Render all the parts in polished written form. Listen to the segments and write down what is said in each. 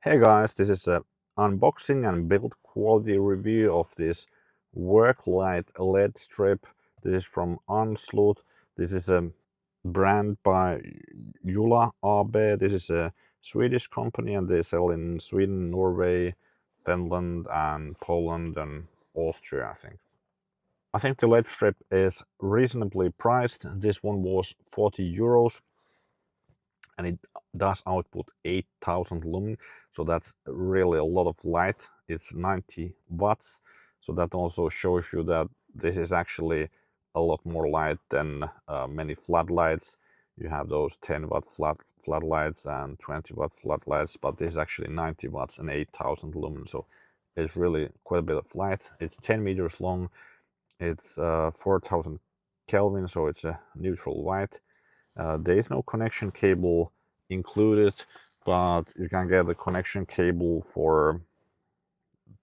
Hey guys, this is a unboxing and build quality review of this work light LED strip. This is from Anslut. This is a brand by Jula AB. This is a Swedish company and they sell in Sweden, Norway, Finland and Poland and Austria, I think. I think the LED strip is reasonably priced. This one was 40 euros and it does output 8,000 lumen, so that's really a lot of light. It's 90 watts, so that also shows you that this is actually a lot more light than many floodlights. You have those 10-watt floodlights and 20-watt floodlights, but this is actually 90 watts and 8,000 lumen, so it's really quite a bit of light. It's 10 meters long. It's 4,000 Kelvin, so it's a neutral white. There is no connection cable included, but you can get the connection cable for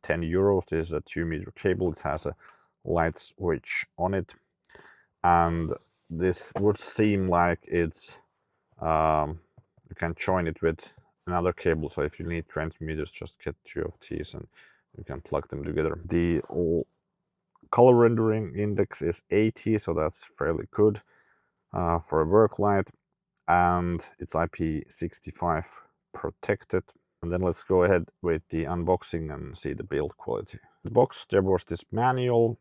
10 euros. This is a 2-meter cable. It has a light switch on it, and this would seem like it's you can join it with another cable. So if you need 20 meters, just get two of these and you can plug them together. The color rendering index is 80, so that's fairly good for a work light, and it's IP65 protected. And then let's go ahead with the unboxing and see the build quality. The box, there was this manual,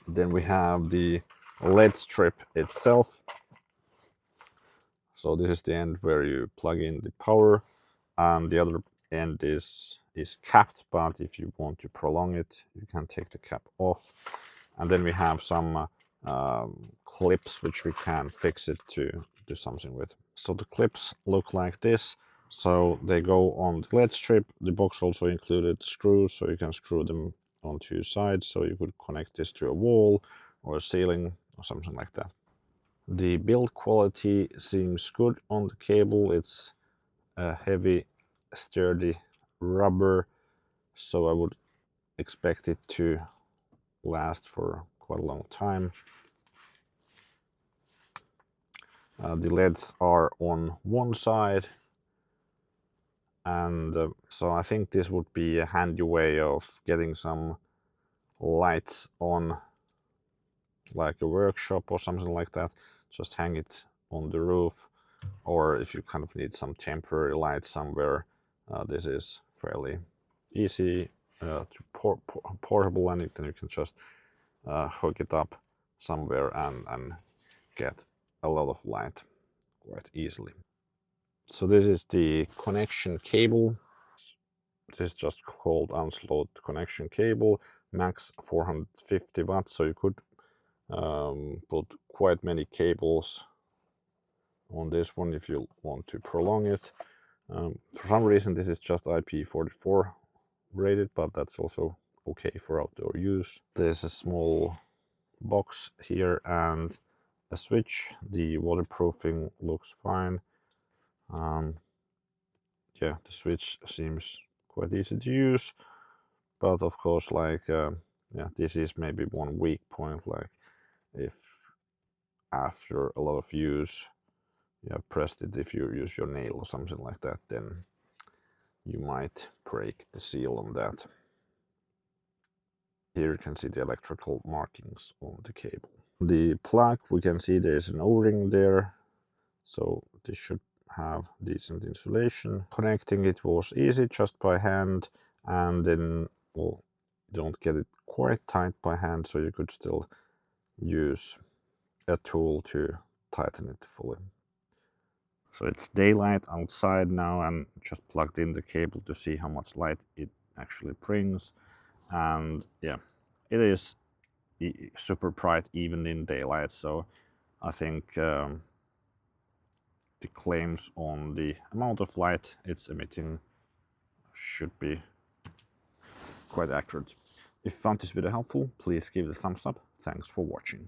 then we have the LED strip itself. So this is the end where you plug in the power, and the other end is capped, but if you want to prolong it, you can take the cap off. And then we have some clips which we can fix it to do something with. So the clips look like this. So they go on the LED strip. The box also included screws, so you can screw them on two sides. So you could connect this to a wall or a ceiling or something like that. The build quality seems good on the cable. It's a heavy, sturdy rubber, so I would expect it to last for quite a long time. The LEDs are on one side, and so I think this would be a handy way of getting some lights on, like a workshop or something like that. Just hang it on the roof, or if you kind of need some temporary light somewhere, this is fairly easy to portable, and then you can just hook it up somewhere and get a lot of light quite easily. So this is the connection cable. This is just called Anslut connection cable, max 450 watts, so you could put quite many cables on this one if you want to prolong it. For some reason this is just IP44 rated, but that's also okay for outdoor use. There's a small box here and a switch. The waterproofing looks fine. Yeah, the switch seems quite easy to use, but of course, like yeah, this is maybe one weak point. Like if after a lot of use you have pressed it, if you use your nail or something like that, then you might break the seal on that. Here you can see the electrical markings on the cable. The plug, we can see there's an O-ring there, so this should have decent insulation. Connecting it was easy, just by hand, and then, well, don't get it quite tight by hand, so you could still use a tool to tighten it fully. So it's daylight outside now, and just plugged in the cable to see how much light it actually brings. And yeah, it is super bright even in daylight, so I think the claims on the amount of light it's emitting should be quite accurate. If you found this video helpful, please give it a thumbs up. Thanks for watching.